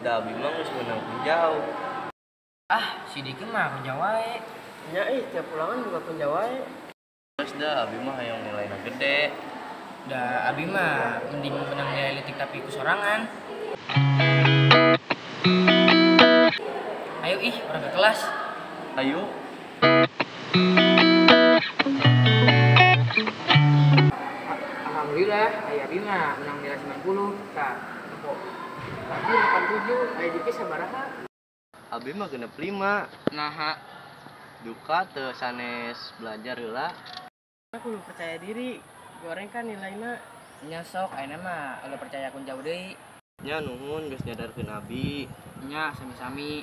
Da abi mah geus meunang ku jauh. Ah, si Diki mah kerja wae. Nya tiap pulangan juga kerja wae. Terus da abi mah hayang nilainya gede. Da abi mah mending menang nilai letik tapi ku sorangan. Ayo ih, orang ke kelas. Ayo. Alhamdulillah, aya abi mah menang nilai 90. Tah, kok abi 87, aya Diki sabaraha? Abi mah genep 5. Naha, Duka teu sanes belajar heula. aku lu percaya diri. Goreng kan nilainya. Nya sok, ayeuna mah udah percaya kun jauh deui. Nya nuhun geus nyadarkeun abi. Nya sami-sami.